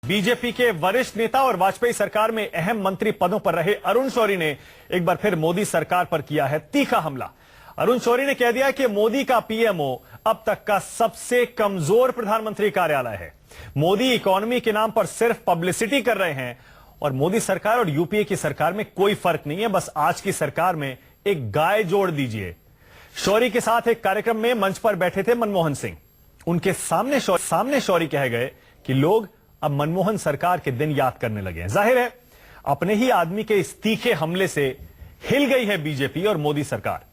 BJP के वरिष्ठ नेता और वाजपेयी सरकार में अहम मंत्री पदों पर रहे अरुण शौरी ने एक बार फिर मोदी सरकार पर किया है तीखा हमला। अरुण शौरी ने कह दिया कि मोदी का पीएमओ अब तक का सबसे कमजोर प्रधानमंत्री कार्यालय है। मोदी इकोनॉमी के नाम पर सिर्फ पब्लिसिटी कर रहे हैं और मोदी सरकार और यूपीए की सरकार में कोई फर्क नहीं है, बस आज की सरकार में एक गाय जोड़ दीजिए। शौरी के साथ एक कार्यक्रम में मंच पर बैठे थे मनमोहन सिंह। उनके सामने शौरी कह गए कि लोग अब मनमोहन सरकार के दिन याद करने लगे हैं। जाहिर है अपने ही आदमी के इस तीखे हमले से हिल गई है बीजेपी और मोदी सरकार।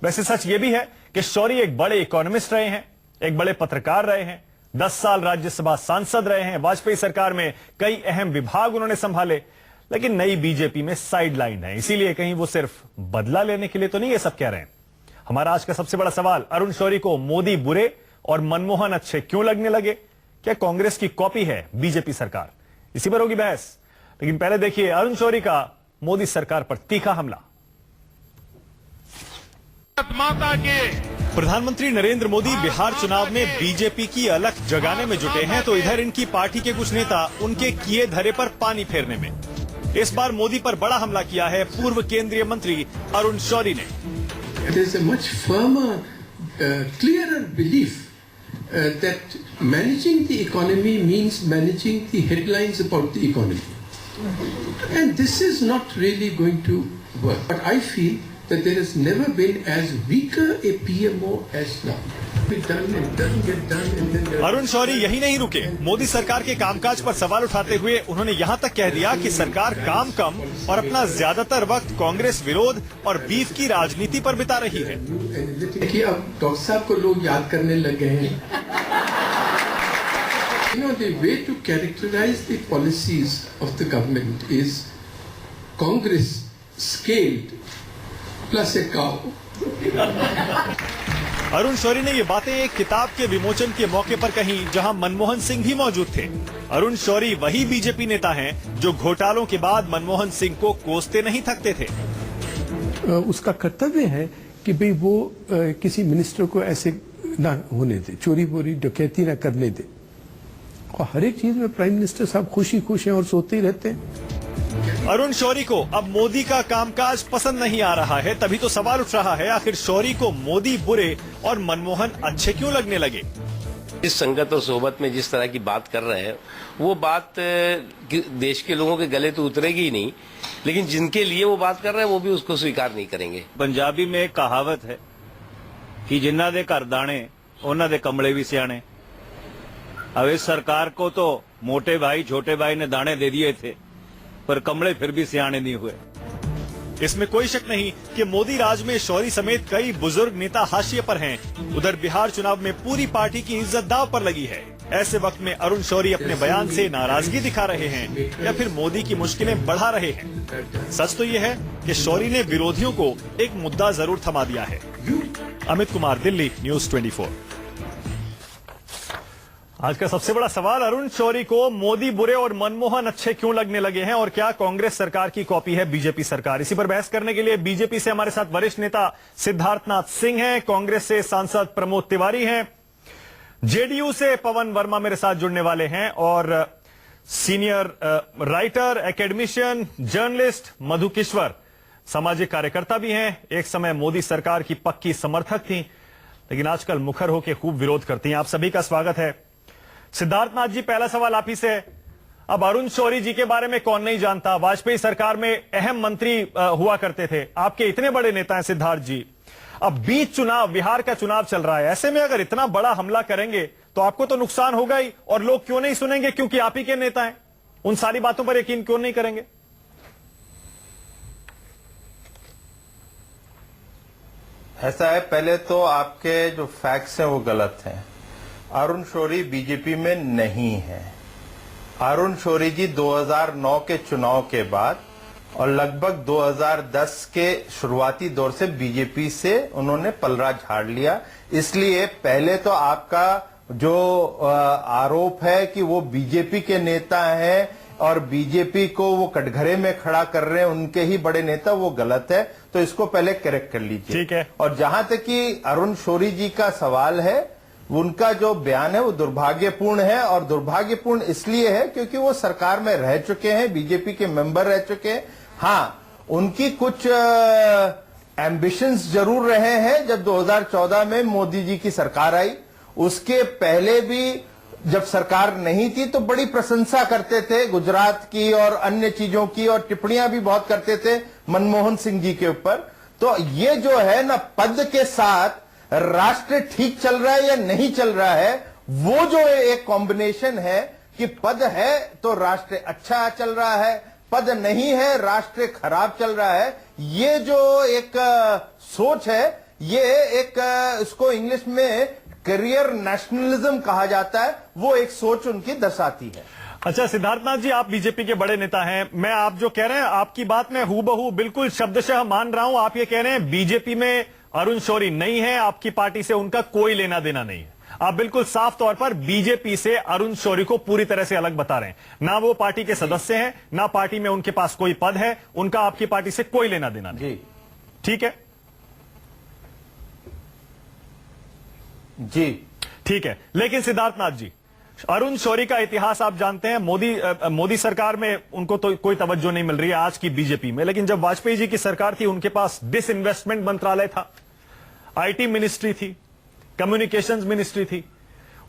वैसे सच यह भी है कि शौरी एक बड़े इकोनॉमिस्ट रहे हैं, एक बड़े पत्रकार रहे हैं, 10 साल राज्यसभा सांसद रहे हैं, वाजपेयी सरकार में कई अहम विभाग उन्होंने संभाले, लेकिन नई बीजेपी में साइड लाइन है। इसीलिए कहीं वो सिर्फ बदला लेने के लिए तो नहीं ये सब कह रहे हैं। हमारा आज का सबसे बड़ा सवाल, अरुण शौरी को मोदी बुरे और मनमोहन अच्छे क्यों लगने लगे? क्या कांग्रेस की कॉपी है बीजेपी सरकार? इसी पर होगी बहस, लेकिन पहले देखिए अरुण शौरी का मोदी सरकार पर तीखा हमला। माता के प्रधानमंत्री नरेंद्र मोदी बिहार चुनाव में बीजेपी की अलख जगाने में जुटे हैं, तो इधर इनकी पार्टी के कुछ नेता उनके किए धरे पर पानी फेरने में। इस बार मोदी पर बड़ा हमला किया है पूर्व केंद्रीय मंत्री अरुण शौरी ने। There is a much firmer, clearer belief that managing the economy means managing the headlines about the economy. And this is not really going to work. But I feel that there has never been as weaker a PMO as now. Arun Shourie यही नहीं रुके। मोदी सरकार के कामकाज पर सवाल उठाते हुए उन्होंने यहां तक कह दिया कि सरकार काम कम और अपना ज्यादातर वक्त कांग्रेस विरोध और बीफ की राजनीति पर बिता रही है। देखिए अब डॉक्टर साहब को लोग याद करने लग गए हैं। You know, the way to characterize the policies of the government is Congress scaled plus a cow. Arun Shourie ने ये बातें एक किताब के विमोचन के मौके पर कही जहां मनमोहन सिंह भी मौजूद थे। अरुण शौरी वही बीजेपी नेता हैं जो घोटालों के बाद मनमोहन सिंह को कोसते नहीं थकते थे। उसका कर्तव्य है कि भाई वो किसी मिनिस्टर को ऐसे ना होने दे, चोरी बोरी डकैती ना करने दे, और हर एक चीज में प्राइम मिनिस्टर साहब खुशी खुश हैं और सोते ही रहते हैं। अरुण शौरी को अब मोदी का कामकाज पसंद नहीं आ रहा है, तभी तो सवाल उठ रहा है आखिर शौरी को मोदी बुरे और मनमोहन अच्छे क्यों लगने लगे? इस संगत और सोहबत में जिस तरह की बात कर रहे हैं वो बात देश के लोगों के गले तो उतरेगी ही नहीं, लेकिन जिनके लिए वो बात कर रहे हैं वो भी उसको स्वीकार नहीं करेंगे। पंजाबी में एक कहावत है कि जिन्ना दे घर दाने उन्ना दे कमले भी सियाने। अब इस सरकार को तो मोटे भाई छोटे भाई ने दाने दे दिए थे, पर कमले फिर भी सियाने नहीं हुए। इसमें कोई शक नहीं कि मोदी राज में शौरी समेत कई बुजुर्ग नेता हाशिए पर हैं। उधर बिहार चुनाव में पूरी पार्टी की इज्जत दांव पर लगी है। ऐसे वक्त में अरुण शौरी अपने बयान से नाराजगी दिखा रहे हैं या फिर मोदी की मुश्किलें बढ़ा रहे हैं। सच तो यह है कि शौरी ने विरोधियों को एक मुद्दा जरूर थमा दिया है। अमित कुमार, दिल्ली, न्यूज़ 24। आज का सबसे बड़ा सवाल, अरुण शौरी को मोदी बुरे और मनमोहन अच्छे क्यों लगने लगे हैं और क्या कांग्रेस सरकार की कॉपी है बीजेपी सरकार? इसी पर बहस करने के लिए बीजेपी से हमारे साथ वरिष्ठ नेता सिद्धार्थनाथ सिंह हैं, कांग्रेस से सांसद प्रमोद तिवारी हैं, जेडीयू से पवन वर्मा मेरे साथ जुड़ने वाले हैं और सीनियर राइटर, एकेडमिशियन, जर्नलिस्ट मधु किश्वर सामाजिक कार्यकर्ता भी हैं। एक समय मोदी सरकार की पक्की समर्थक थी, लेकिन आजकल मुखर होकर खूब विरोध करती हैं। आप सभी का स्वागत है। सिद्धार्थनाथ जी, पहला सवाल आप ही से। अब अरुण शौरी जी के बारे में कौन नहीं जानता, वाजपेयी सरकार में अहम मंत्री हुआ करते थे, आपके इतने बड़े नेता हैं सिद्धार्थ जी। अब बीच चुनाव, बिहार का चुनाव चल रहा है, ऐसे में अगर इतना बड़ा हमला करेंगे तो आपको तो नुकसान होगा ही, और लोग क्यों नहीं सुनेंगे क्योंकि आप ही के नेता हैं। उन सारी बातों पर यकीन क्यों नहीं करेंगे? ऐसा है, पहले तो आपके जो फैक्ट्स हैं वो गलत हैं। अरुण शौरी बीजेपी में नहीं है। अरुण शौरी जी 2009 के चुनाव के बाद और लगभग 2010 के शुरुआती दौर से बीजेपी से उन्होंने पलड़ा झाड़ लिया। इसलिए पहले तो आपका जो आरोप है कि वो बीजेपी के नेता हैं और बीजेपी को वो कटघरे में खड़ा कर रहे हैं उनके ही बड़े नेता, वो गलत है। तो इसको पहले करेक्ट कर लीजिए। ठीक है। और जहां तक कि अरुण शौरी जी का सवाल है, उनका जो बयान है वो दुर्भाग्यपूर्ण है, और दुर्भाग्यपूर्ण इसलिए है क्योंकि वो सरकार में रह चुके हैं, बीजेपी के मेंबर रह चुके हैं। हाँ, उनकी कुछ एम्बिशंस जरूर रहे हैं। जब 2014 में मोदी जी की सरकार आई, उसके पहले भी जब सरकार नहीं थी तो बड़ी प्रशंसा करते थे गुजरात की और अन्य चीजों की, और टिप्पणियां भी बहुत करते थे मनमोहन सिंह जी के ऊपर। तो ये जो है ना, पद के साथ राष्ट्र ठीक चल रहा है या नहीं चल रहा है, वो जो एक कॉम्बिनेशन है कि पद है तो राष्ट्र अच्छा चल रहा है, पद नहीं है राष्ट्र खराब चल रहा है, ये जो एक सोच है, ये एक इसको इंग्लिश में करियर नेशनलिज्म कहा जाता है, वो एक सोच उनकी दर्शाती है। अच्छा सिद्धार्थनाथ जी, आप बीजेपी के बड़े नेता हैं, मैं आप जो कह रहे हैं आपकी बात में हूबहू बिल्कुल शब्दशः मान रहा हूं। आप ये कह रहे हैं बीजेपी में अरुण शौरी नहीं है, आपकी पार्टी से उनका कोई लेना देना नहीं है। आप बिल्कुल साफ तौर पर बीजेपी से अरुण शौरी को पूरी तरह से अलग बता रहे हैं। ना वो पार्टी के सदस्य हैं, ना पार्टी में उनके पास कोई पद है, उनका आपकी पार्टी से कोई लेना देना नहीं। ठीक है जी, ठीक है। लेकिन सिद्धार्थनाथ जी, अरुण शौरी का इतिहास आप जानते हैं। मोदी सरकार में उनको तो कोई तवज्जो नहीं मिल रही है आज की बीजेपी में, लेकिन जब वाजपेयी जी की सरकार थी उनके पास डिसइन्वेस्टमेंट मंत्रालय था, आईटी मिनिस्ट्री थी, कम्युनिकेशंस मिनिस्ट्री थी।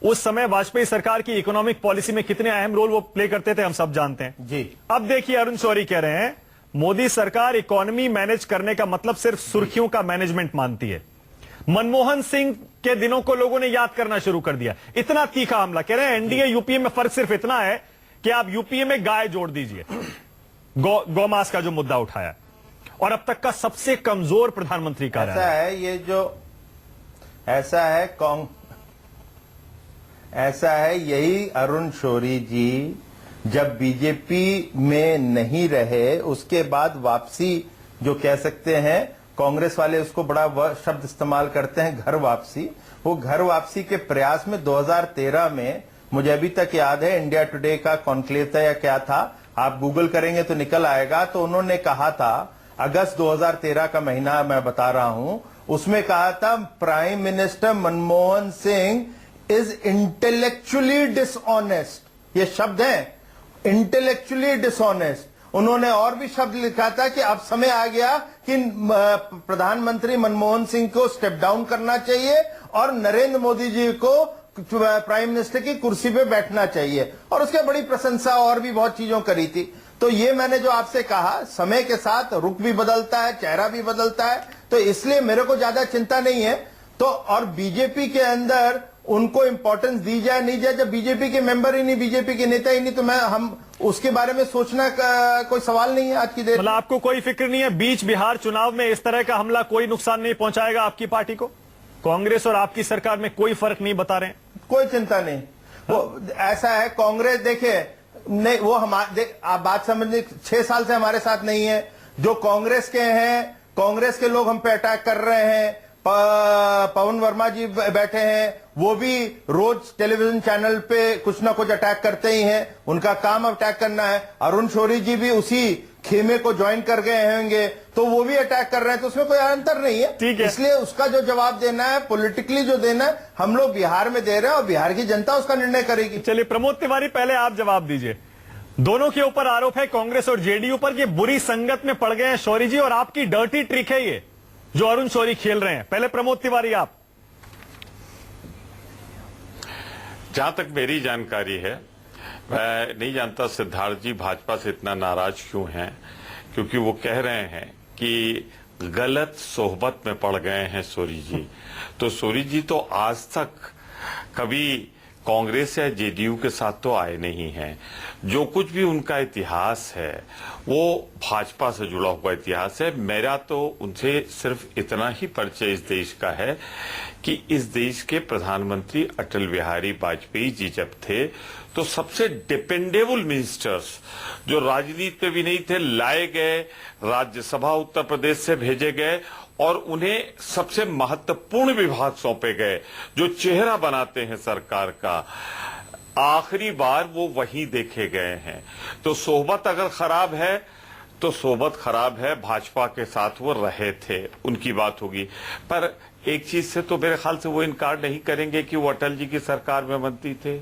उस समय वाजपेयी सरकार की इकोनॉमिक पॉलिसी में कितने अहम रोल वो प्ले करते थे हम सब जानते हैं जी। अब देखिए अरुण शौरी कह रहे हैं मोदी सरकार इकोनॉमी मैनेज करने का मतलब सिर्फ सुर्खियों का मैनेजमेंट मानती है। मनमोहन सिंह के दिनों को लोगों ने याद करना शुरू कर दिया। इतना तीखा हमला। कह रहे हैं एनडीए यूपीए में फर्क सिर्फ इतना है कि आप यूपीए में गाय जोड़ दीजिए, गौमांस का जो मुद्दा उठाया, और अब तक का सबसे कमजोर प्रधानमंत्री का ऐसा है, ये जो ऐसा है यही अरुण शौरी जी जब बीजेपी में नहीं रहे, उसके बाद वापसी जो कह सकते हैं, कांग्रेस वाले उसको बड़ा शब्द इस्तेमाल करते हैं, घर वापसी। वो घर वापसी के प्रयास में 2013 में, मुझे अभी तक याद है, इंडिया टुडे का कॉन्क्लेव था या क्या था, आप गूगल करेंगे तो निकल आएगा। तो उन्होंने कहा था, अगस्त 2013 का महीना मैं बता रहा हूं, उसमें कहा था prime minister Manmohan Singh is intellectually dishonest. ये शब्द है, इंटेलेक्चुअली डिसऑनेस्ट। उन्होंने और भी शब्द लिखा था कि अब समय आ गया कि प्रधानमंत्री मनमोहन सिंह को स्टेप डाउन करना चाहिए और नरेंद्र मोदी जी को प्राइम मिनिस्टर की कुर्सी पे बैठना चाहिए, और उसके बड़ी प्रशंसा और भी बहुत चीजों करी थी। तो ये मैंने जो आपसे कहा, समय के साथ रुख भी बदलता है, चेहरा भी बदलता है, तो इसलिए मेरे को ज्यादा चिंता नहीं है। तो और बीजेपी के अंदर उनको इंपॉर्टेंस दी जाए नहीं जाए, जब बीजेपी के मेंबर ही नहीं, बीजेपी के नेता ही नहीं, तो हम उसके बारे में सोचना का कोई सवाल नहीं है आज की डेट। मतलब आपको कोई फिक्र नहीं है बीच बिहार चुनाव में इस तरह का हमला कोई नुकसान नहीं पहुंचाएगा आपकी पार्टी को? कांग्रेस और आपकी सरकार में कोई फर्क नहीं बता रहे हैं? कोई चिंता नहीं। वो ऐसा है, कांग्रेस देखे नहीं, वो आप बात समझने, 6 साल से हमारे साथ नहीं है। जो कांग्रेस के हैं, कांग्रेस के लोग हम पे अटैक कर रहे हैं। पवन वर्मा जी बैठे हैं, वो भी रोज टेलीविजन चैनल पे कुछ ना कुछ अटैक करते ही हैं, उनका काम अटैक करना है। अरुण शौरी जी भी उसी खेमे को ज्वाइन कर गए होंगे, तो वो भी अटैक कर रहे हैं, तो उसमें कोई अंतर नहीं है। ठीक है, इसलिए उसका जो जवाब देना है, पॉलिटिकली जो देना है, हम लोग बिहार में दे रहे हैं और बिहार की जनता उसका निर्णय करेगी। चलिए प्रमोद तिवारी, पहले आप जवाब दीजिए। दोनों के ऊपर आरोप है, कांग्रेस और जेडीयू पर, कि बुरी संगत में पड़ गए हैं शौरी जी, और आपकी डर्टी ट्रिक है ये जो अरुण शौरी खेल रहे हैं। पहले प्रमोद तिवारी आप। जहां तक मेरी जानकारी है, मैं नहीं जानता सिद्धार्थ जी भाजपा से इतना नाराज क्यों हैं, क्योंकि वो कह रहे हैं कि गलत सोहबत में पड़ गए हैं शौरी जी। तो शौरी जी तो आज तक कभी कांग्रेस या जेडीयू के साथ तो आए नहीं हैं। जो कुछ भी उनका इतिहास है वो भाजपा से जुड़ा हुआ इतिहास है। मेरा तो उनसे सिर्फ इतना ही परिचय इस देश का है कि इस देश के प्रधानमंत्री अटल बिहारी वाजपेयी जी जब थे तो सबसे डिपेंडेबल मिनिस्टर्स जो राजनीति में भी नहीं थे लाए गए, राज्यसभा उत्तर प्रदेश से भेजे गए और उन्हें सबसे महत्वपूर्ण विभाग सौंपे गए जो चेहरा बनाते हैं सरकार का। आखिरी बार वो वहीं देखे गए हैं। तो सोहबत अगर खराब है तो सोहबत खराब है, भाजपा के साथ वो रहे थे, उनकी बात होगी। पर एक चीज से तो मेरे ख्याल से वो इनकार नहीं करेंगे कि वो अटल जी की सरकार में मंत्री थे।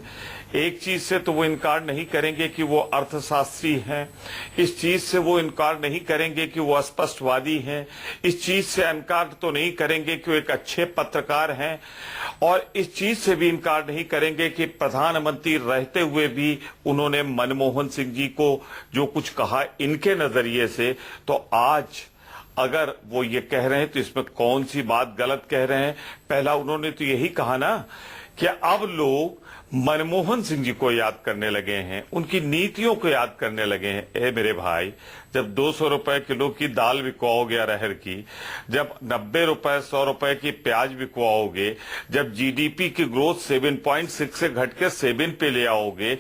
एक चीज से तो वो इनकार नहीं करेंगे कि वो अर्थशास्त्री हैं। इस चीज से वो इनकार नहीं करेंगे कि वो अस्पष्टवादी हैं। इस चीज से इनकार तो नहीं करेंगे कि वो एक अच्छे पत्रकार हैं। और इस चीज से भी इनकार नहीं करेंगे कि प्रधानमंत्री रहते हुए भी उन्होंने मनमोहन सिंह जी को जो कुछ कहा इनके नजरिए से, तो आज अगर वो ये कह रहे हैं तो इसमें कौन सी बात गलत कह रहे हैं। पहला उन्होंने तो यही कहा ना कि अब लोग मनमोहन सिंह जी को याद करने लगे हैं, उनकी नीतियों को याद करने लगे हैं। ए मेरे भाई, जब 200 रुपए किलो की दाल बिकवाओगे अरहर की, जब 90 रुपए 100 रुपए की प्याज बिकवाओगे, जब जीडीपी की ग्रोथ 7.6 से घट के 7 पे ले आओगे,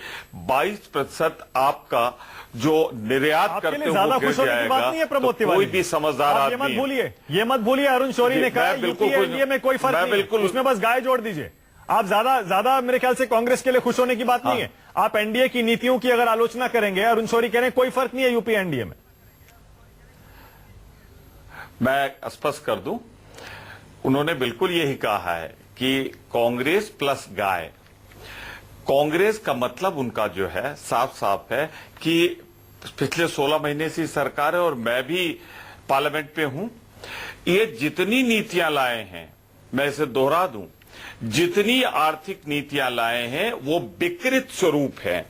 22% आपका जो निर्यात करते हो ज्यादा गिर खुश होने की बात नहीं है जाएगा, प्रमोद तो तिवारी। कोई भी समझदार आप आदमी ये मत भूलिए अरुण शौरी ने कहा बिल्कुल यूपीए में कोई फर्क नहीं है, उसमें बस गाय जोड़ दीजिए। आप ज्यादा मेरे ख्याल से कांग्रेस के लिए खुश होने की बात नहीं है। आप एनडीए की नीतियों की अगर आलोचना करेंगे, अरुण शौरी कह रहे हैं कोई फर्क नहीं है यूपीए एनडीए में। मैं स्पष्ट कर दूं, उन्होंने बिल्कुल यही कहा है कि कांग्रेस प्लस गाय। कांग्रेस का मतलब उनका जो है साफ साफ है कि पिछले 16 महीने से सरकार है और मैं भी पार्लियामेंट पे हूं। ये जितनी नीतियां लाए हैं, मैं इसे दोहरा दूं, जितनी आर्थिक नीतियां लाए हैं वो विकृत स्वरूप है।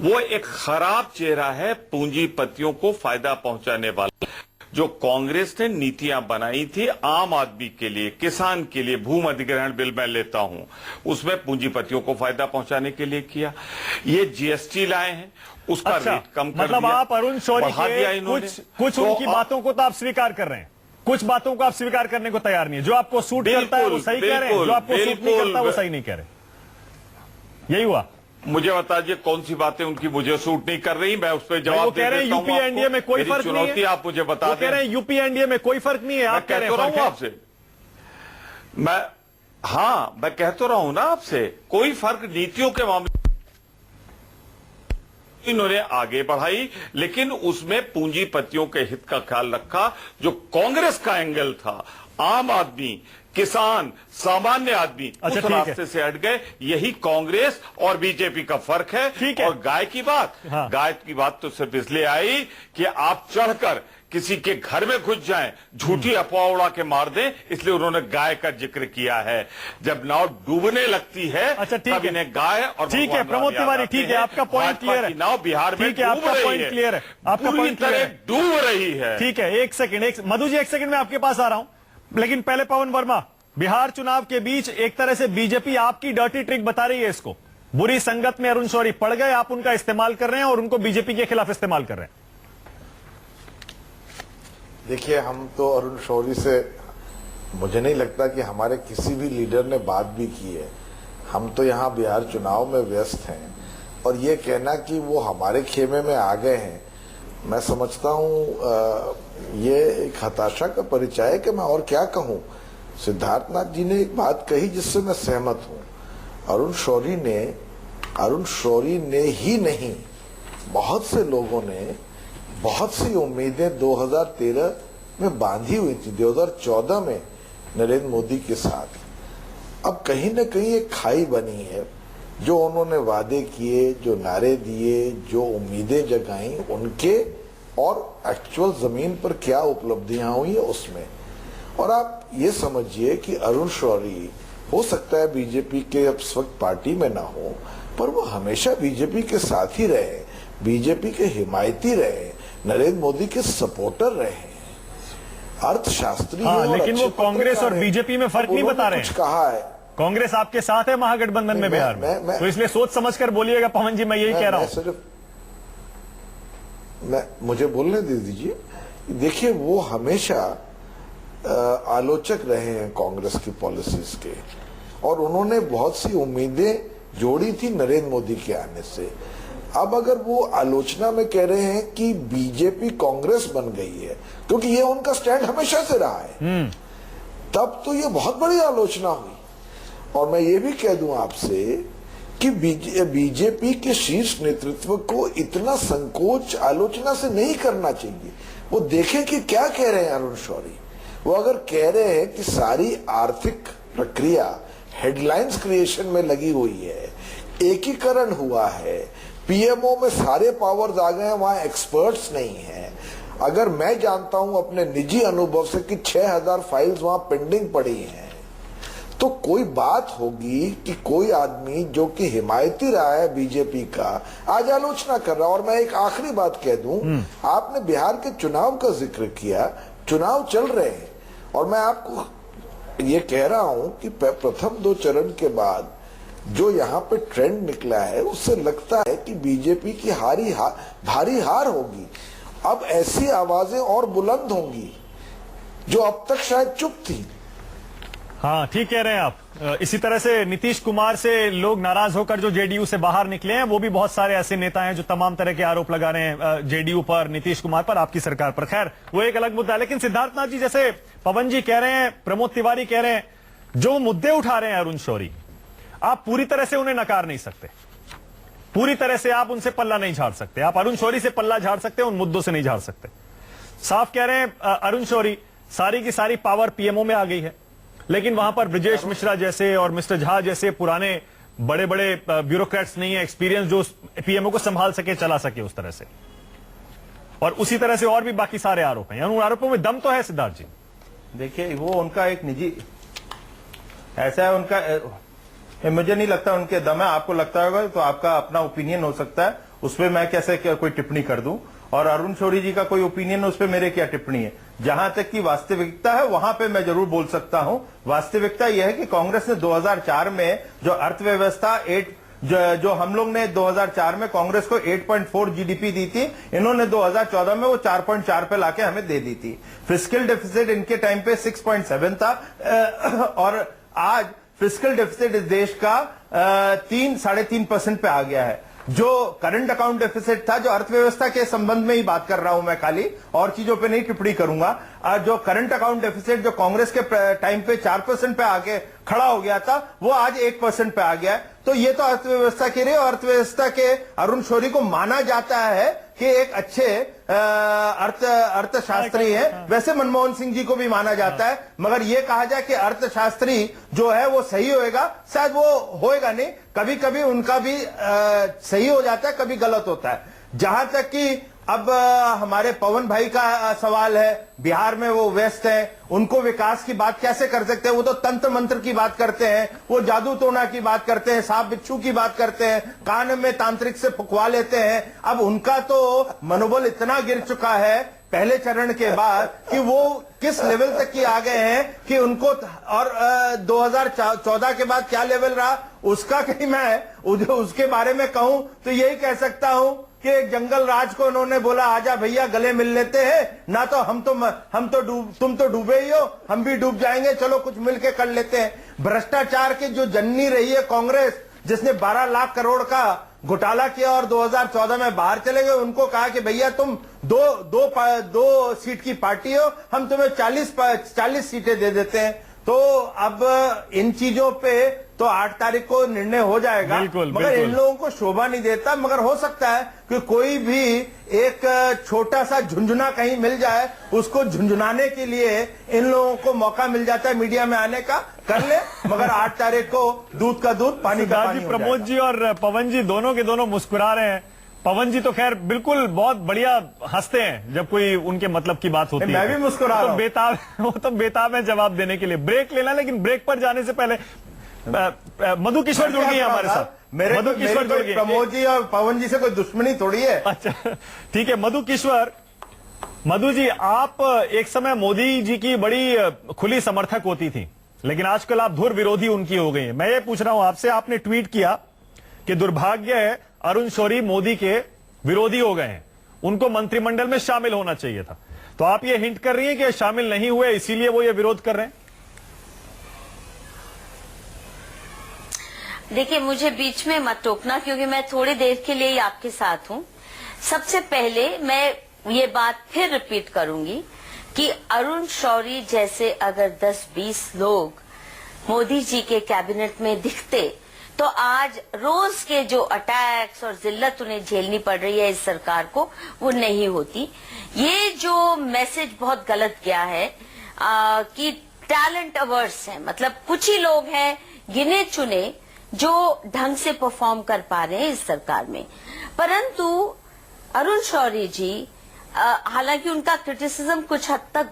वो एक खराब चेहरा है पूंजीपतियों को फायदा पहुंचाने वाला। जो कांग्रेस ने नीतियां बनाई थी आम आदमी के लिए, किसान के लिए, भूमि अधिग्रहण बिल मैं लेता हूं, उसमें पूंजीपतियों को फायदा पहुंचाने के लिए किया। ये जीएसटी लाए हैं, उसका रेट कम कर मतलब दिया, आप अरुण शौरी बढ़ा दिया के इन्होंने। कुछ तो उनकी बातों को तो आप स्वीकार कर रहे हैं, कुछ बातों को आप स्वीकार करने को तैयार नहीं है। जो आपको सूट करता है वो सही कह रहे हैं, जो आपको सूट नहीं करता वो सही नहीं कह रहे। यही हुआ। मुझे बताइए कौन सी बातें उनकी मुझे सूट नहीं कर रही, मैं उस पर वो जवाब कह रहे हैं यूपी एनडीए में कोई फर्क नहीं चुनौती है। आप मुझे बता वो दें। कह रहे हैं यूपी एनडीए में कोई फर्क नहीं है। आप कह रहे हैं आपसे, मैं कह तो रहा हूं ना आपसे, कोई फर्क नीतियों के मामले इन्होंने आगे बढ़ाई, लेकिन उसमें पूंजीपतियों के हित का ख्याल रखा। जो कांग्रेस का एंगल था, आम आदमी, किसान, सामान्य आदमी उस रास्ते से हट गए। यही कांग्रेस और बीजेपी का फर्क है। और गाय की बात, गाय की बात तो सिर्फ इसलिए आई कि आप चढ़कर किसी के घर में घुस जाएं, झूठी अफवाह उड़ा के मार दें, इसलिए उन्होंने गाय का जिक्र किया है। जब नाव डूबने लगती है तब इन्हें गाय और ठीक है प्रमोद तिवारी, ठीक है, आपका पॉइंट क्लियर है। नाव बिहार में ठीक है, आपका पॉइंट क्लियर है, आपका पॉइंट क्लियर है, डूब रही है। ठीक है, एक सेकंड, मधु जी एक सेकंड में आपके पास आ रहा हूं, लेकिन पहले पवन वर्मा, बिहार चुनाव के बीच एक तरह से बीजेपी आपकी डर्टी ट्रिक बता रही है इसको। बुरी संगत में अरुण शौरी पड़ गए, आप उनका इस्तेमाल कर रहे हैं और उनको बीजेपी के खिलाफ इस्तेमाल कर रहे हैं। देखिए, हम तो अरुण शौरी से, मुझे नहीं लगता कि हमारे किसी भी लीडर ने बात भी की है। हम तो यहाँ बिहार चुनाव में व्यस्त हैं और ये कहना कि वो हमारे खेमे में आ गए हैं, मैं समझता हूँ ये एक हताशा का परिचय है कि मैं और क्या कहूँ। सिद्धार्थनाथ जी ने एक बात कही जिससे मैं सहमत हूँ। अरुण शौरी ने ही नहीं, बहुत से लोगों ने बहुत सी उम्मीदें 2013 में बांधी हुई थी, 2014 में नरेंद्र मोदी के साथ। अब कहीं न कहीं एक खाई बनी है। जो उन्होंने वादे किए, जो नारे दिए, जो उम्मीदें जगाई, उनके और एक्चुअल जमीन पर क्या उपलब्धियां हुई है उसमें। और आप ये समझिए कि अरुण शौरी हो सकता है बीजेपी के अब इस वक्त पार्टी में ना हो, पर वो हमेशा बीजेपी के साथ ही रहे, बीजेपी के हिमायती रहे, नरेंद्र मोदी के सपोर्टर रहे, अर्थशास्त्री। लेकिन वो कांग्रेस और बीजेपी में फर्क नहीं बता रहे हैं। कुछ कहा है, कांग्रेस आपके साथ है महागठबंधन में बिहार में, तो इसलिए सोच समझकर बोलिएगा पवन जी, मैं यही कह रहा हूं। मुझे बोलने दे दीजिए। देखिए, वो हमेशा आलोचक रहे हैं कांग्रेस की पॉलिसीज के, और उन्होंने बहुत सी उम्मीदें जोड़ी थी नरेंद्र मोदी के आने से। अब अगर वो आलोचना में कह रहे हैं कि बीजेपी कांग्रेस बन गई है, क्योंकि ये उनका स्टैंड हमेशा से रहा है, तब तो ये बहुत बड़ी आलोचना हुई। और मैं ये भी कह दूं आपसे कि बीजेपी के शीर्ष नेतृत्व को इतना संकोच आलोचना से नहीं करना चाहिए। वो देखें कि क्या कह रहे हैं अरुण शौरी, वो अगर कह रहे हैं कि सारी आर्थिक प्रक्रिया हेडलाइंस क्रिएशन में लगी हुई है, एकीकरण हुआ है, पीएमओ में सारे पावर्स आ गए हैं, वहां एक्सपर्ट्स नहीं है। अगर मैं जानता हूं अपने निजी अनुभव से कि 6000 फाइल्स वहां पेंडिंग पड़ी हैं, तो कोई बात होगी कि कोई आदमी जो कि हिमायती रहा है बीजेपी का आज आलोचना कर रहा है। और मैं एक आखिरी बात कह दूं, आपने बिहार के चुनाव का जिक्र किया, चुनाव चल रहे हैं और मैं आपको ये कह रहा हूं कि प्रथम 2 चरण के बाद जो यहाँ पे ट्रेंड निकला है उससे लगता है कि बीजेपी की भारी हार होगी। अब ऐसी आवाजें और बुलंद होंगी जो अब तक शायद चुप थी। हाँ, ठीक कह रहे हैं आप। इसी तरह से नीतीश कुमार से लोग नाराज होकर जो जेडीयू से बाहर निकले हैं, वो भी बहुत सारे ऐसे नेता हैं जो तमाम तरह के आरोप लगा रहे हैं जेडीयू पर, नीतीश कुमार पर, आपकी सरकार पर। खैर, वो एक अलग मुद्दा है। लेकिन सिद्धार्थनाथ जी, जैसे पवन जी कह रहे हैं, प्रमोद तिवारी कह रहे हैं, जो मुद्दे उठा रहे हैं अरुण शौरी, आप पूरी तरह से उन्हें नकार नहीं सकते, पूरी तरह से आप उनसे पल्ला नहीं झाड़ सकते। आप अरुण शौरी से पल्ला झाड़ सकते हैं, उन मुद्दों से नहीं झाड़ सकते। साफ कह रहे हैं अरुण शौरी, सारी की सारी पावर पीएमओ में आ गई है, लेकिन वहां पर ब्रजेश मिश्रा जैसे और मिस्टर झा जैसे पुराने बड़े बड़े ब्यूरोक्रेट्स नहीं है, एक्सपीरियंस, जो पीएमओ को संभाल सके, चला सके उस तरह से। और उसी तरह से और भी बाकी सारे आरोप हैं। उन आरोपों में दम तो है सिद्धार्थ जी। देखिए, वो उनका एक निजी ऐसा है, उनका मुझे नहीं लगता उनके दम है। आपको लगता होगा तो आपका अपना ओपिनियन हो सकता है, उस पर मैं कैसे कोई टिप्पणी कर दूं। और अरुण शौरी जी का कोई ओपिनियन है, उस पर मेरे क्या टिप्पणी है। जहां तक की वास्तविकता है वहां पे मैं जरूर बोल सकता हूं। वास्तविकता यह है कि कांग्रेस ने 2004 में जो अर्थव्यवस्था जो हम लोग ने 2004 में कांग्रेस को 8.4 जीडीपी दी थी, इन्होंने 2014 में वो 4.4 पे लाके हमें दे दी थी। फिस्कल डेफिसिट इनके टाइम पे 6.7 था और आज फिस्कल डेफिसिट इस देश का 3-3.5% पे आ गया है। जो करंट अकाउंट डेफिसिट था, जो अर्थव्यवस्था के संबंध में ही बात कर रहा हूं मैं, खाली और चीजों पे नहीं टिप्पणी करूंगा। जो करंट अकाउंट डेफिसिट जो कांग्रेस के टाइम पे 4% पे आके खड़ा हो गया था, वो आज 1% पे आ गया है। तो ये तो अर्थव्यवस्था की रही, और अर्थव्यवस्था के अरुण शौरी को माना जाता है कि एक अच्छे अर्थशास्त्री है। वैसे मनमोहन सिंह जी को भी माना जाता है, मगर ये कहा जाए कि अर्थशास्त्री जो है वो सही होएगा, शायद वो होएगा नहीं। कभी कभी उनका भी सही हो जाता है, कभी गलत होता है। जहां तक कि अब हमारे पवन भाई का सवाल है, बिहार में वो व्यस्त है, उनको विकास की बात कैसे कर सकते हैं? वो तो तंत्र मंत्र की बात करते हैं, वो जादू टोना की बात करते हैं, सांप बिच्छू की बात करते हैं, कान में तांत्रिक से फुकवा लेते हैं। अब उनका तो मनोबल इतना गिर चुका है पहले चरण के बाद कि वो किस लेवल तक की आ गए हैं कि उनको, और 2014 के बाद क्या लेवल रहा उसका कहीं मैं उसके बारे में कहूं तो यही कह सकता हूं कि एक जंगल राज को उन्होंने बोला, आजा भैया गले मिल लेते हैं ना, तो तुम तो डूबे ही हो, हम भी डूब जाएंगे, चलो कुछ मिलके कर लेते हैं। भ्रष्टाचार की जो जननी रही है कांग्रेस, जिसने 12 लाख करोड़ का घोटाला किया और 2014 में बाहर चले गए, उनको कहा कि भैया तुम दो सीट की पार्टी हो, हम तुम्हें 40 सीटें दे देते हैं। तो अब इन चीजों पे तो 8 तारीख को निर्णय हो जाएगा, मगर इन लोगों को शोभा नहीं देता। मगर हो सकता है कि कोई भी एक छोटा सा झुंझुना कहीं मिल जाए, उसको झुंझुनाने के लिए इन लोगों को मौका मिल जाता है मीडिया में आने का, कर ले। मगर 8 तारीख को दूध का दूध, पानी का पानी हो जाएगा। प्रमोद जी और पवन जी दोनों के दोनों मुस्कुरा रहे हैं। पवन जी तो खैर बिल्कुल बहुत बढ़िया हंसते हैं जब कोई उनके मतलब की बात होती है। मैं भी मुस्कुरा रहा हूं। वो तो बेताब है जवाब देने के लिए। ब्रेक लेना, लेकिन ब्रेक पर जाने से पहले मधु किशोर जुड़ गई है हमारे साथ। मधु किशोर जुड़ गई। प्रमोद जी और पवन जी से कोई दुश्मनी थोड़ी है। अच्छा ठीक है, मधु किशोर। मधु जी, आप एक समय मोदी जी की बड़ी खुली समर्थक होती थी, लेकिन आजकल आप धुर विरोधी उनकी हो गई है। मैं ये पूछ रहा हूं आपसे, आपने ट्वीट किया कि दुर्भाग्य है अरुण शौरी मोदी के विरोधी हो गए हैं, उनको मंत्रिमंडल में शामिल होना चाहिए था। तो आप ये हिंट कर रही हैं कि शामिल नहीं हुए इसीलिए वो ये विरोध कर रहे हैं? देखिए, मुझे बीच में मत टोकना, क्योंकि मैं थोड़ी देर के लिए ही आपके साथ हूं। सबसे पहले मैं ये बात फिर रिपीट करूंगी कि अरुण शौरी जैसे अगर 10-20 लोग मोदी जी के कैबिनेट में दिखते तो आज रोज के जो अटैक्स और जिल्लत उन्हें झेलनी पड़ रही है इस सरकार को, वो नहीं होती। ये जो मैसेज बहुत गलत गया है कि टैलेंट अवर्स हैं, मतलब कुछ ही लोग हैं गिने चुने जो ढंग से परफॉर्म कर पा रहे हैं इस सरकार में। परंतु अरुण शौरी जी, हालांकि उनका क्रिटिसिज्म कुछ हद तक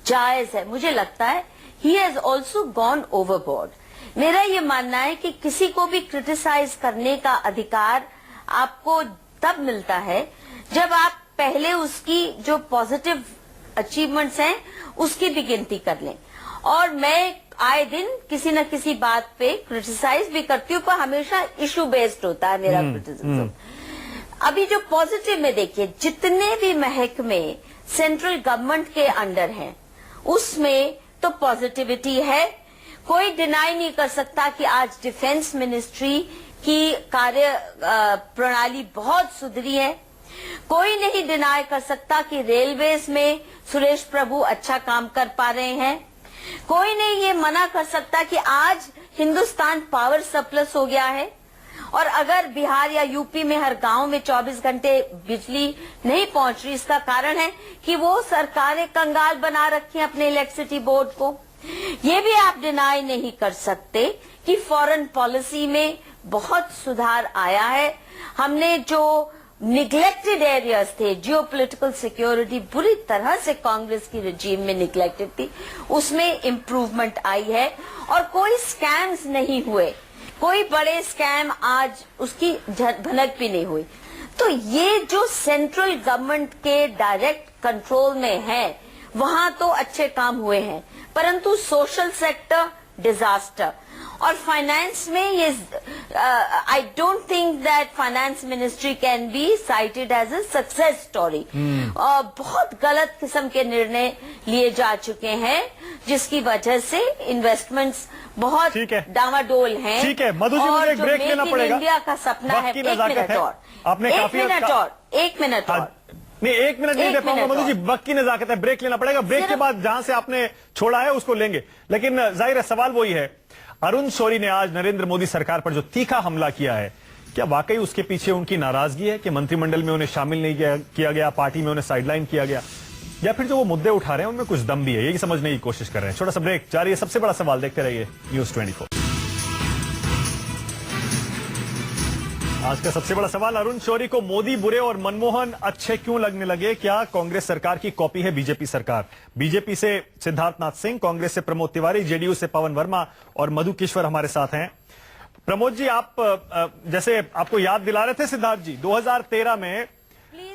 जायज है, मुझे लगता है he has also gone overboard. मेरा ये मानना है कि किसी को भी क्रिटिसाइज करने का अधिकार आपको तब मिलता है जब आप पहले उसकी जो पॉजिटिव अचीवमेंट्स हैं उसकी भी गिनती कर लें। और मैं आए दिन किसी न किसी बात पे क्रिटिसाइज भी करती हूँ, पर हमेशा इशू बेस्ड होता है मेरा क्रिटिसिज्म। अभी जो पॉजिटिव में देखिए, जितने भी महकमे सेंट्रल गवर्नमेंट के अंडर हैं उसमें तो पॉजिटिविटी है। कोई डिनाई नहीं कर सकता कि आज डिफेंस मिनिस्ट्री की कार्य प्रणाली बहुत सुधरी है। कोई नहीं डिनाई कर सकता कि रेलवेज में सुरेश प्रभु अच्छा काम कर पा रहे हैं। कोई नहीं ये मना कर सकता कि आज हिंदुस्तान पावर सरप्लस हो गया है। और अगर बिहार या यूपी में हर गांव में 24 घंटे बिजली नहीं पहुंच रही, इसका कारण है कि वो सरकारें कंगाल बना रखी हैं अपने इलेक्ट्रिसिटी बोर्ड को। ये भी आप डिनाई नहीं कर सकते कि फॉरेन पॉलिसी में बहुत सुधार आया है। हमने जो निग्लेक्टेड एरियाज थे, जियोपॉलिटिकल सिक्योरिटी बुरी तरह से कांग्रेस की रिजीम में निग्लेक्टेड थी, उसमें इम्प्रूवमेंट आई है। और कोई स्कैम्स नहीं हुए, कोई बड़े स्कैम आज उसकी भनक भी नहीं हुई। तो ये जो सेंट्रल गवर्नमेंट के डायरेक्ट कंट्रोल में है वहां तो अच्छे काम हुए हैं, परंतु सोशल सेक्टर डिजास्टर। और फाइनेंस में ये I don't think that finance ministry can be cited as a success story. बहुत गलत किस्म के निर्णय लिए जा चुके हैं जिसकी वजह से इन्वेस्टमेंट्स बहुत डामाडोल हैं। ठीक है मधु जी, मुझे एक ब्रेक लेना पड़ेगा। इंडिया का सपना है। एक मिनट और, आपने काफी एक मिनट और नहीं, 1 मिनट नहीं दे पाऊंगा मधु जी, वक्त की नजाकत है, ब्रेक लेना पड़ेगा। ब्रेक के बाद जहां से आपने छोड़ा है उसको लेंगे। लेकिन जाहिर है सवाल वही है, अरुण शौरी ने आज नरेंद्र मोदी सरकार पर जो तीखा हमला किया है, क्या वाकई उसके पीछे उनकी नाराजगी है कि मंत्रिमंडल में उन्हें शामिल नहीं किया गया, पार्टी में उन्हें साइडलाइन किया गया, या फिर जो वो मुद्दे उठा रहे हैं उनमें कुछ दम भी है? यही समझने की कोशिश कर रहे हैं। छोटा सा ब्रेक जारी है। सबसे बड़ा सवाल देखते रहिए न्यूज 24। आज का सबसे बड़ा सवाल, अरुण शौरी को मोदी बुरे और मनमोहन अच्छे क्यों लगने लगे? क्या कांग्रेस सरकार की कॉपी है बीजेपी सरकार? बीजेपी से सिद्धार्थनाथ सिंह, कांग्रेस से प्रमोद तिवारी, जेडीयू से पवन वर्मा और मधु किश्वर हमारे साथ हैं। प्रमोद जी, आप जैसे आपको याद दिला रहे थे सिद्धार्थ जी, 2013 में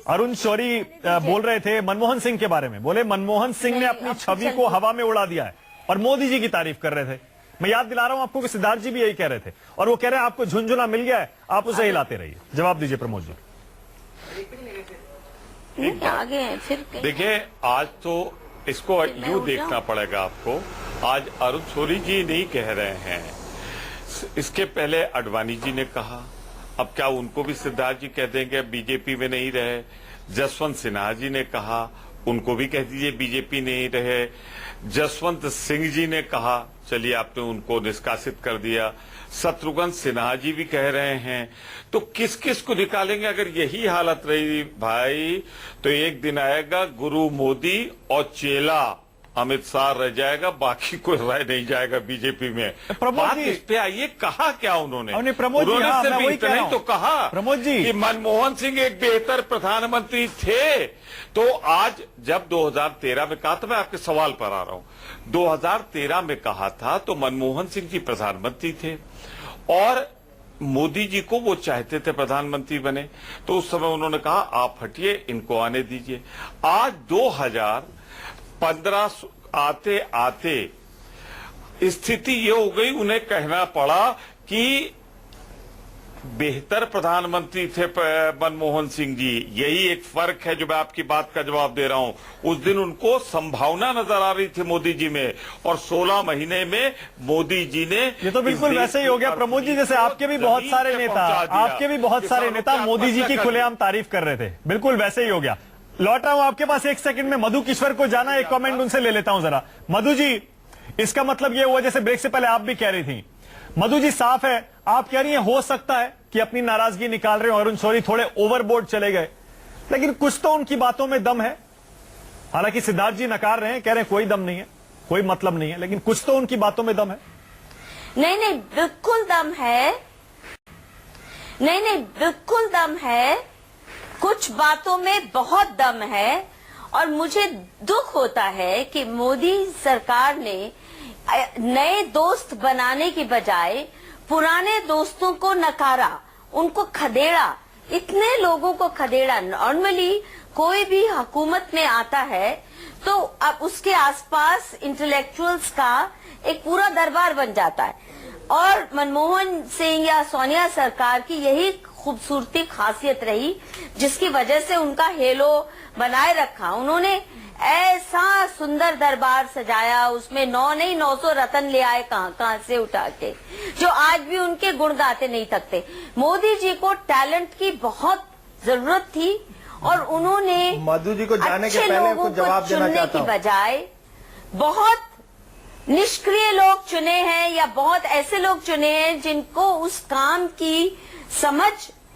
अरुण शौरी बोल रहे थे मनमोहन सिंह के बारे में, बोले मनमोहन सिंह ने अपनी छवि को हवा में उड़ा दिया है, और मोदी जी की तारीफ कर रहे थे। मैं याद दिला रहा हूं आपको कि सिद्धार्थ जी भी यही कह रहे थे, और वो कह रहे हैं आपको झुंझुना मिल गया है, आप उसे हिलाते रहिए। जवाब दीजिए प्रमोद जी। आगे फिर देखिए, आज तो इसको यूं देखना पड़ेगा आपको। आज अरुण शौरी जी नहीं कह रहे हैं, इसके पहले अडवाणी जी ने कहा, अब क्या उनको भी सिद्धार्थ जी कह देंगे बीजेपी में नहीं रहे। जसवंत सिन्हा जी ने कहा, उनको भी कह दीजिए बीजेपी नहीं रहे। जसवंत सिंह जी ने कहा, चलिए आपने उनको निष्कासित कर दिया। शत्रुघ्न सिन्हा जी भी कह रहे हैं, तो किस किस को निकालेंगे? अगर यही हालत रही भाई, तो एक दिन आएगा गुरु मोदी और चेला अमित शाह रह जाएगा, बाकी कोई रह नहीं जाएगा बीजेपी में। बात इस पे आइए, कहा क्या उन्होंने? प्रमोद जी, हाँ, सिर्फ इतना ही तो कहा प्रमोद जी कि मनमोहन सिंह एक बेहतर प्रधानमंत्री थे। तो आज जब 2013 में कहा था, मैं आपके सवाल पर आ रहा हूं, 2013 में कहा था तो मनमोहन सिंह जी प्रधानमंत्री थे और मोदी जी को वो चाहते थे प्रधानमंत्री बने, तो उस समय उन्होंने कहा आप हटिए, इनको आने दीजिए। आज 2015 आते आते स्थिति ये हो गई, उन्हें कहना पड़ा कि बेहतर प्रधानमंत्री थे मनमोहन सिंह जी। यही एक फर्क है जो मैं आपकी बात का जवाब दे रहा हूं। उस दिन उनको संभावना नजर आ रही थी मोदी जी में, और 16 महीने में मोदी जी ने ये तो बिल्कुल वैसे ही हो गया प्रमोद जी, जैसे आपके भी बहुत सारे नेता मोदी जी की खुलेआम तारीफ कर रहे थे, बिल्कुल वैसे ही हो गया। लौट रहा हूं आपके पास 1 सेकंड में, मधु किश्वर को जाना, एक कमेंट उनसे ले लेता हूं जरा। मधु जी, इसका मतलब ये हुआ जैसे ब्रेक से पहले आप भी कह रही थी, मधु जी साफ है आप कह रही हैं हो सकता है कि अपनी नाराजगी निकाल रहे हो, अरुण शौरी थोड़े ओवरबोर्ड चले गए, लेकिन कुछ तो उनकी बातों में दम है। हालांकि सिद्धार्थ जी नकार रहे हैं, कह रहे हैं कोई दम नहीं है। कोई मतलब नहीं है, लेकिन कुछ तो उनकी बातों में दम है। नहीं नहीं, बिल्कुल दम है। नहीं नहीं, बिल्कुल दम है। कुछ बातों में बहुत दम है। और मुझे दुख होता है कि मोदी सरकार ने नए दोस्त बनाने की बजाय पुराने दोस्तों को नकारा, उनको खदेड़ा, इतने लोगों को खदेड़ा। नॉर्मली कोई भी हुकूमत में आता है तो अब उसके आसपास इंटेलेक्चुअल्स का एक पूरा दरबार बन जाता है। और मनमोहन सिंह या सोनिया सरकार की यही खूबसूरती खासियत रही, जिसकी वजह से उनका हेलो बनाए रखा। उन्होंने ऐसा सुंदर दरबार सजाया, उसमें 900 रत्न ले आए कहां से उठा के, जो आज भी उनके गुण गाते नहीं थकते। मोदी जी को टैलेंट की बहुत जरूरत थी और उन्होंने मधु जी को जाने के अच्छे पहले लोगों कुछ जवाब को देना चुनने चाहता की हूं। बजाय बहुत निष्क्रिय लोग चुने हैं, या बहुत ऐसे लोग चुने हैं जिनको उस काम की समझ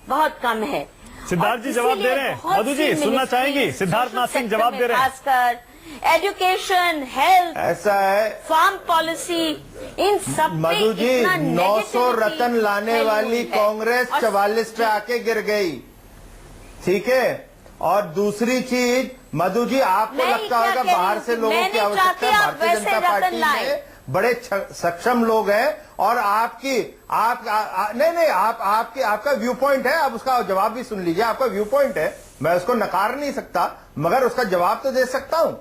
बहुत कम है। सिद्धार्थ जी जवाब दे रहे हैं। मधु जी सुनना चाहेंगी? सिद्धार्थ नाथ सिंह जवाब दे रहे हैं। खासकर एजुकेशन, हेल्थ, ऐसा है फार्म पॉलिसी, इन सब पे मधु जी, इतना 900 negativity रत्न लाने फैली वाली हुई है। कांग्रेस और 44 पे आके गिर गई, ठीक है। और दूसरी चीज मधु जी, आपको मैं लगता क्या होगा कह रही बाहर हूँ से कि लोगों मैं की नहीं आवश्यकता चाहती है। आप भारतीय वैसे जनता रत्न पार्टी लाएं। में बड़े सक्षम लोग हैं और आपका व्यू पॉइंट है, आप उसका जवाब भी सुन लीजिए। आपका व्यू पॉइंट है, मैं उसको नकार नहीं सकता, मगर उसका जवाब तो दे सकता हूं।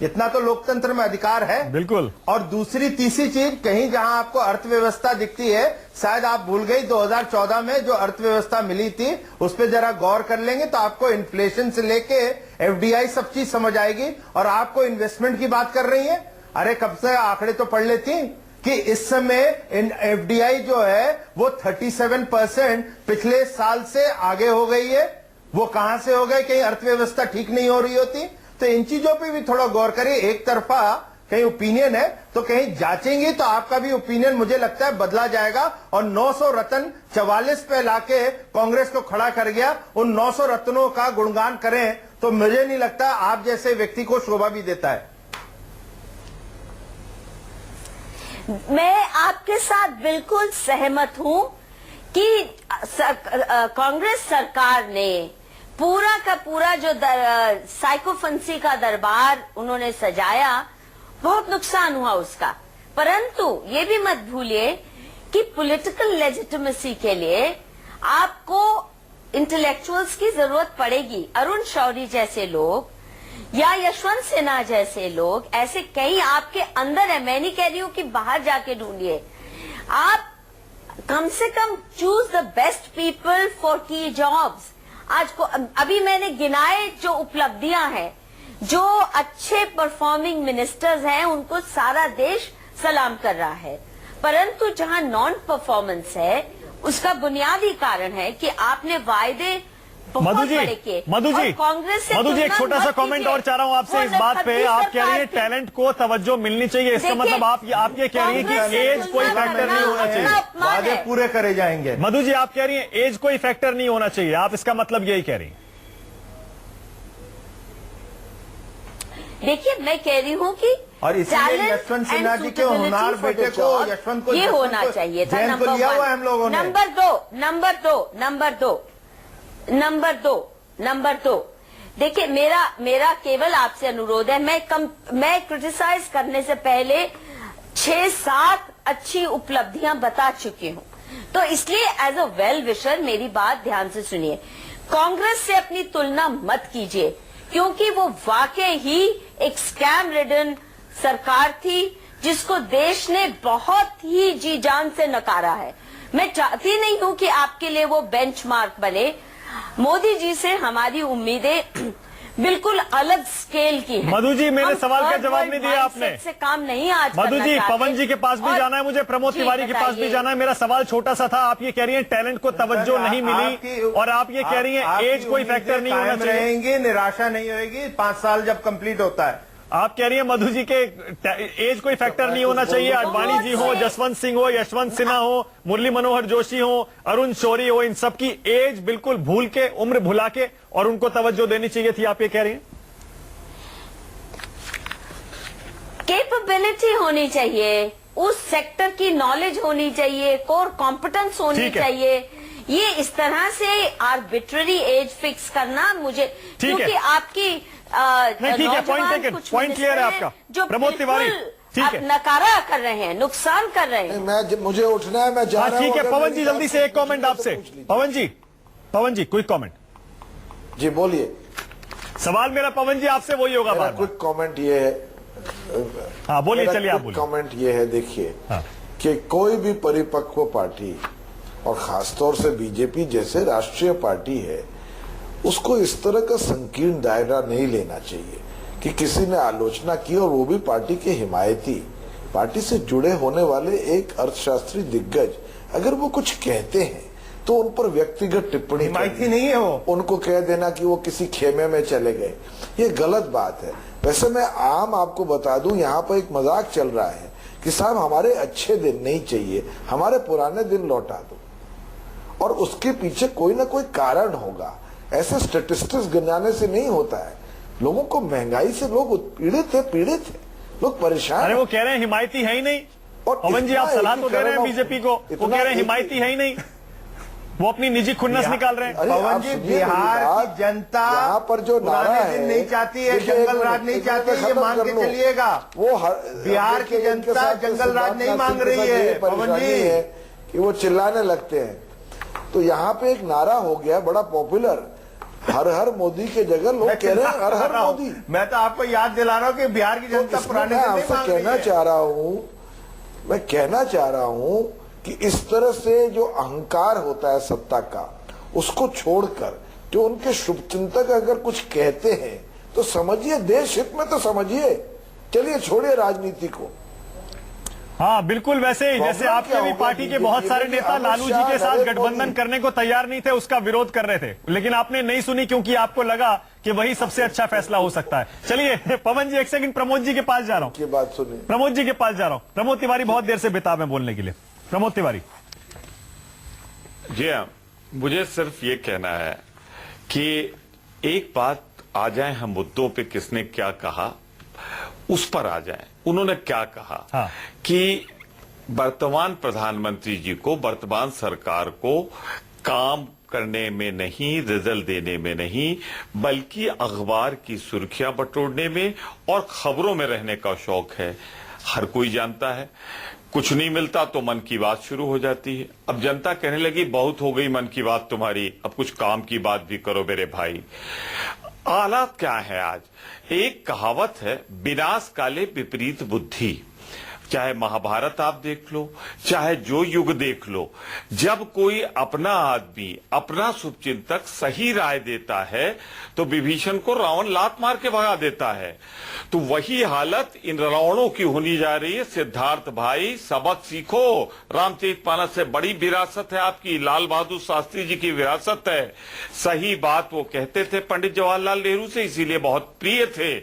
इतना तो लोकतंत्र में अधिकार है। बिल्कुल। और दूसरी तीसरी चीज, कहीं जहां आपको अर्थव्यवस्था दिखती है, शायद आप भूल गई 2014 में जो अर्थव्यवस्था मिली थी, उस पर जरा गौर कर लेंगे तो आपको इन्फ्लेशन से लेके एफडीआई सब चीज समझ आएगी। और आपको इन्वेस्टमेंट की बात कर रही है, अरे कब से आंकड़े तो पढ़ लेती कि इस समय एफडीआई जो है वो 37% पिछले साल से आगे हो गई है। वो कहां से हो गए? कहीं अर्थव्यवस्था ठीक नहीं हो रही होती। तो इन चीजों पे भी थोड़ा गौर करिए। एक तरफा कहीं ओपिनियन है तो कहीं जांचेंगी तो आपका भी ओपिनियन मुझे लगता है बदला जाएगा। और 900 रत्न 44 पे लाके कांग्रेस को खड़ा कर गया, उन 900 रत्नों का गुणगान करें तो मुझे नहीं लगता आप जैसे व्यक्ति को शोभा भी देता है। मैं आपके साथ बिल्कुल सहमत हूं कि कांग्रेस सरकार ने पूरा का पूरा जो साइकोफेंसी का दरबार उन्होंने सजाया, बहुत नुकसान हुआ उसका। परंतु ये भी मत भूलिए कि पॉलिटिकल लेजिटिमेसी के लिए आपको इंटेलेक्चुअल्स की जरूरत पड़ेगी। अरुण शौरी जैसे लोग या यशवंत सिन्हा जैसे लोग, ऐसे कई आपके अंदर है। मैं नहीं कह रही हूं कि बाहर जाके ढूंढिए, आप कम से कम choose the best people for की जॉब्स। आज को अभी मैंने गिनाए जो उपलब्धियां हैं, जो अच्छे परफॉर्मिंग मिनिस्टर्स हैं, उनको सारा देश सलाम कर रहा है। परंतु जहां नॉन परफॉर्मेंस है, उसका बुनियादी कारण है कि आपने वायदे मधु जी, कांग्रेस से मधु जी एक छोटा सा कमेंट और चाह रहा हूं आपसे इस बात पे। आप कह रही हैं टैलेंट को तवज्जो मिलनी चाहिए, इसका मतलब आप ये कह रही हैं कि एज कोई फैक्टर नहीं होना चाहिए, वादे पूरे करे जाएंगे। मधु जी आप कह रही हैं एज कोई फैक्टर नहीं होना चाहिए, आप इसका मतलब यही कह रही हैं? देखिए, मैं कह रही हूं कि और इसीलिए यशवंत सिन्हा जी के होनहार बेटे को, यशवंत को, ये होना चाहिए था। जैन को लिया हुआ है हम लोगों ने। नंबर दो देखिए, मेरा केवल आपसे अनुरोध है, मैं क्रिटिसाइज करने से पहले 6-7 अच्छी उपलब्धियां बता चुकी हूं, तो इसलिए एज अ वेल विशर मेरी बात ध्यान से सुनिए। कांग्रेस से अपनी तुलना मत कीजिए, क्योंकि वो वाकई ही एक स्कैम रिडन सरकार थी, जिसको देश ने बहुत ही जी जान से नकारा है। मैं चाहती नहीं हूं कि आपके लिए वो बेंचमार्क बने। मोदी जी से हमारी उम्मीदें बिल्कुल अलग स्केल की हैं। मधु जी, मेरे सवाल का जवाब नहीं दिया आपने। से काम नहीं आज मधु जी, करना पवन जी के पास भी जाना है, मुझे प्रमोद तिवारी के पास भी जाना है। मेरा सवाल छोटा सा था। आप ये कह रही हैं टैलेंट को तवज्जो नहीं मिली, और आप ये कह रही हैं एज कोई फैक्टर नहीं होना चाहिए। रहेंगी, निराशा नहीं होगी 5 साल जब कंप्लीट होता है। आप कह रही हैं मधु जी के एज कोई फैक्टर नहीं होना चाहिए। आडवाणी जी हो, जसवंत सिंह हो, यशवंत सिन्हा हो, मुरली मनोहर जोशी हो, अरुण शौरी हो, इन सबकी एज बिल्कुल भूल के, उम्र भुला के, और उनको तवज्जो देनी चाहिए थी, आप ये कह रही हैं? कैपेबिलिटी होनी चाहिए, उस सेक्टर की नॉलेज होनी चाहिए, कोर कॉम्पिटेंस होनी ठीक है। चाहिए। ये इस तरह से आर्बिट्ररी एज फिक्स करना मुझे, क्योंकि आपकी नहीं, ठीक है, पॉइंट नौजवान टेकन, कुछ पॉइंट क्लियर है मिनिस्टर आपका। हैं जो प्रमोद तिवारी, बिल्कुल ठीक है। नकारा कर रहे हैं, नुकसान कर रहे हैं। मुझे उठना है, मैं जा हाँ रहा हूं। ठीक है अगर पवन मेरी जी, बात जल्दी से एक पूछनी कमेंट है तो आपसे। पूछ लीजिए। पवन जी क्विक कमेंट। जी बोलिए। सवाल मेरा पवन जी आपसे वही होगा मेरा बार बार। क्विक कमेंट ये है, हाँ बोलिए, चलिए आप क्विक बोलिए। कमेंट ये है, देखिए हाँ। कि कोई भी परिपक्व पार्टी और खासतौर से बीजेपी जैसे राष्ट्रीय पार्टी है, उसको इस तरह का संकीर्ण दायरा नहीं लेना चाहिए कि किसी ने आलोचना की और वो भी पार्टी के हिमायती, पार्टी से जुड़े होने वाले एक अर्थशास्त्री दिग्गज, अगर वो कुछ कहते हैं तो उन पर व्यक्तिगत टिप्पणी हिमायती नहीं है वो। उनको कह देना कि वो किसी खेमे में चले गए, ये गलत बात है। वैसे मैं आम आपको बता दूं, यहाँ पर एक मजाक चल रहा है कि साहब हमारे अच्छे दिन नहीं चाहिए, हमारे पुराने दिन लौटा दो, और उसके पीछे कोई ना कोई कारण होगा। ऐसे स्टेटिस्टिक्स गिनाने से नहीं होता है। लोगों को महंगाई से लोग पीड़ित है, लोग परेशान। अरे वो कह रहे हैं हिमायती है ही नहीं। और पवन जी आप इतना सलाह तो दे रहे हैं एकीकरण बीजेपी को, वो कह रहे हैं हिमायती है ही नहीं, वो अपनी निजी खुन्नस निकाल रहे हैं। अरे पवन आप जी, सुनिए मेरी बिहार बात, की जनता यहाँ पर जो नारा पुराने है दिन नहीं चाहती है, देखिए, एक जंगल राज मिनट, नहीं एक चाहती, मिनट ये खत्म मान कर के लो। चलिएगा। वो बिहार की देखिए, इनके जनता साथ जंगल सिद्धार्थ राज नहीं नाथ मांग सिंह के रही साथ है, यही पवन परेशानी जी। है कि वो चिल्लाने लगते हैं। तो यहाँ पे एक नारा हो गया बड़ा पॉपुलर, हर हर मोदी के जगह लोग कह रहे हैं हर हर मोदी। मैं तो आपको याद दिला रहा हूँ कि बिहार की जनता इसमें पुराने मैं दिन नहीं आपसे मांग रही कहना है। चाह रहा हूं, मैं कहना चाह रहा हूं कि इस तरह से जो अहंकार होता है सत्ता का, उसको छोड़कर जो उनके शुभचिंतक अगर कुछ कहते हैं तो समझिए, देश हित में तो समझिए। चलिए छोड़िए राजनीति को। हाँ बिल्कुल, वैसे ही जैसे प्रॉब्लम आपके क्या भी होगा पार्टी के बीजेपी बहुत में सारे कि नेता अमित लालू जी शाह, के साथ नरेंद्र गठबंधन मोदी करने को तैयार नहीं थे, उसका विरोध कर रहे थे, लेकिन आपने नहीं सुनी क्योंकि आपको लगा कि वही सबसे अच्छा फैसला हो सकता है। चलिए पवन जी एक सेकंड, प्रमोद जी के पास जा रहा हूं। की बात सुनिए। प्रमोद जी के पास जा रहा हूं। प्रमोद तिवारी बहुत देर से बेताब है बोलने के लिए। प्रमोद तिवारी। जी हाँ, मुझे सिर्फ ये कहना है कि एक बात आ जाए, हम मुद्दों पे किसने क्या कहा उस पर आ जाए। उन्होंने क्या कहा हाँ। कि वर्तमान प्रधानमंत्री जी को, वर्तमान सरकार को काम करने में नहीं, रिजल्ट देने में नहीं, बल्कि अखबार की सुर्खियां बटोरने में और खबरों में रहने का शौक है। हर कोई जानता है, कुछ नहीं मिलता तो मन की बात शुरू हो जाती है। अब जनता कहने लगी बहुत हो गई मन की बात तुम्हारी, अब कुछ काम की बात भी करो मेरे भाई। हालात क्या है आज? एक कहावत है, विनाश काले विपरीत बुद्धि। चाहे महाभारत आप देख लो, चाहे जो युग देख लो, जब कोई अपना आदमी, अपना शुभचिंतक सही राय देता है तो विभीषण को रावण लात मार के भगा देता है। तो वही हालत इन रावणों की होनी जा रही है। सिद्धार्थ भाई, सबक सीखो, रामचरितमानस से बड़ी विरासत है आपकी, लाल बहादुर शास्त्री जी की विरासत है। सही बात वो कहते थे पंडित जवाहरलाल नेहरू से, इसीलिए बहुत प्रिय थे।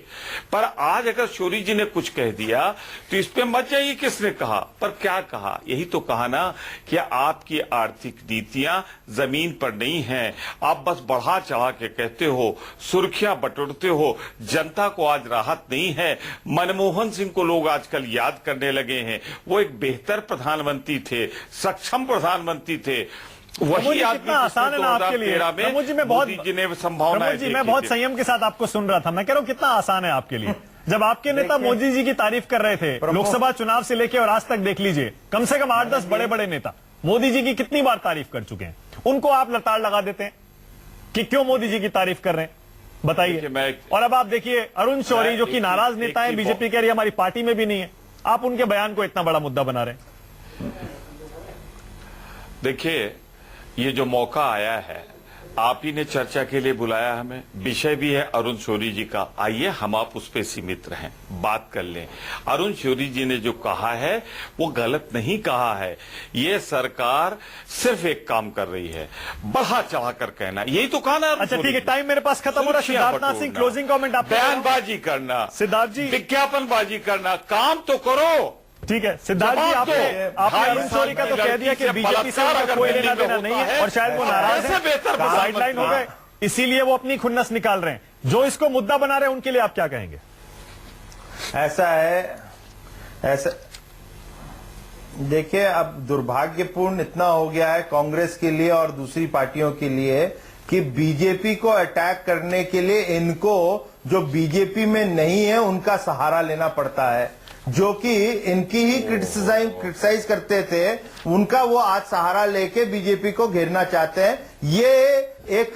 पर आज अगर शौरी जी ने कुछ कह दिया तो इस पे मत जाइए किसने कहा, पर क्या कहा? यही तो कहा ना कि आपकी आर्थिक नीतियां जमीन पर नहीं हैं। आप बस बढ़ा चढ़ा के कहते हो, सुर्खियां बटोरते हो। जनता को आज राहत नहीं है। मनमोहन सिंह को लोग आजकल याद करने लगे हैं। वो एक बेहतर प्रधानमंत्री थे, सक्षम प्रधानमंत्री थे। वही आदमी कितना आसान है ना आपके लिए। प्रमोद जी, मैं बहुत संभावनाएं जी, मैं बहुत संयम के साथ आपको सुन रहा था। मैं कह रहा हूं कितना आसान है आपके लिए। जब आपके नेता मोदी जी की तारीफ कर रहे थे लोकसभा चुनाव से लेकर और आज तक, देख लीजिए कम से कम 8-10 बड़े बड़े नेता मोदी जी की कितनी बार तारीफ कर चुके हैं, उनको आप लताड़ लगा देते हैं कि क्यों मोदी जी की तारीफ कर रहे हैं, बताइए। और अब आप देखिए अरुण शौरी जो कि नाराज नेता है बीजेपी के, हमारी पार्टी में भी नहीं है, आप उनके बयान को इतना बड़ा मुद्दा बना रहे हैं। देखिए, ये जो मौका आया है, आप ही ने चर्चा के लिए बुलाया हमें, विषय भी है अरुण शौरी जी का। आइए हम आप उस पर सीमित रहें, बात कर लें। अरुण शौरी जी ने जो कहा है वो गलत नहीं कहा है। ये सरकार सिर्फ एक काम कर रही है, बढ़ा चढ़ाकर कहना। यही तो कहा ना। अच्छा ठीक है, टाइम मेरे पास खत्म हो रहा है। सिद्धार्थ नाथ सिंह, क्लोजिंग कमेंट आप। बयानबाजी करना, सिद्धार्थ जी, विज्ञापनबाजी करना, काम तो करो। ठीक है सिद्धार्थ जी, आपने अरुण शौरी का तो कह दिया कि बीजेपी से उनका कोई लेना देना नहीं है और शायद वो नाराज है, साइडलाइन हो गए, इसीलिए वो अपनी खुन्नस निकाल रहे हैं। जो इसको मुद्दा बना रहे हैं उनके लिए आप क्या कहेंगे? ऐसा है ऐसा देखिए, अब दुर्भाग्यपूर्ण इतना हो गया है कांग्रेस के लिए और दूसरी पार्टियों के लिए कि बीजेपी को अटैक करने के लिए इनको जो बीजेपी में नहीं है उनका सहारा लेना पड़ता है, जो कि इनकी ही क्रिटिसाइज करते थे, उनका वो आज सहारा लेके बीजेपी को घेरना चाहते हैं। ये एक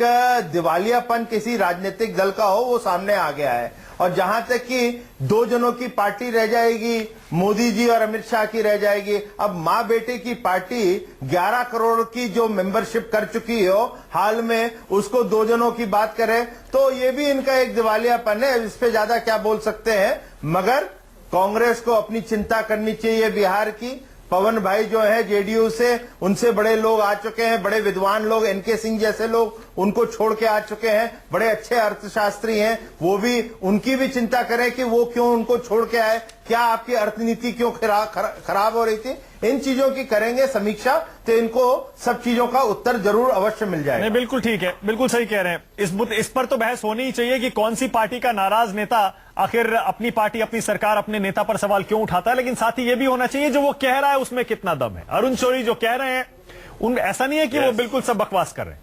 दिवालियापन किसी राजनीतिक दल का हो वो सामने आ गया है। और जहां तक कि दो जनों की पार्टी रह जाएगी, मोदी जी और अमित शाह की रह जाएगी। अब मां बेटे की पार्टी 11 करोड़ की जो मेंबरशिप कर चुकी हो हाल में, उसको दो जनों की बात करें तो ये भी इनका एक दिवालियापन है। इस पे ज्यादा क्या बोल सकते हैं, मगर कांग्रेस को अपनी चिंता करनी चाहिए बिहार की। पवन भाई जो है जेडीयू से, उनसे बड़े लोग आ चुके हैं, बड़े विद्वान लोग, एनके सिंह जैसे लोग उनको छोड़ के आ चुके हैं, बड़े अच्छे अर्थशास्त्री हैं, वो भी उनकी भी चिंता करें कि वो क्यों उनको छोड़ के आए, क्या आपकी अर्थनीति क्यों खराब हो रही थी। इन चीजों की करेंगे समीक्षा तो इनको सब चीजों का उत्तर जरूर अवश्य मिल जाएगा। नहीं, बिल्कुल ठीक है, बिल्कुल सही कह रहे हैं। इस पर तो बहस होनी ही चाहिए कि कौन सी पार्टी का नाराज नेता आखिर अपनी पार्टी, अपनी सरकार, अपने नेता पर सवाल क्यों उठाता है। लेकिन साथ ही यह भी होना चाहिए जो वो कह रहा है उसमें कितना दम है। अरुण शौरी जो कह रहे हैं ऐसा नहीं है कि वो बिल्कुल सब बकवास कर रहे हैं,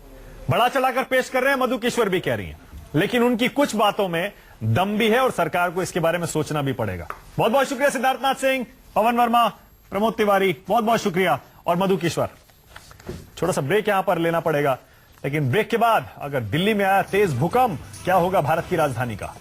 बड़ा चलाकर पेश कर रहे हैं। मधुकेश्वर भी कह रही हैं, लेकिन उनकी कुछ बातों में दम भी है और सरकार को इसके बारे में सोचना भी पड़ेगा। बहुत बहुत शुक्रिया सिद्धार्थनाथ सिंह, पवन वर्मा, प्रमोद तिवारी, बहुत बहुत शुक्रिया, और मधुकेश्वर। छोटा सा ब्रेक यहां पर लेना पड़ेगा, लेकिन ब्रेक के बाद अगर दिल्ली में आया तेज भूकंप, क्या होगा भारत की राजधानी का।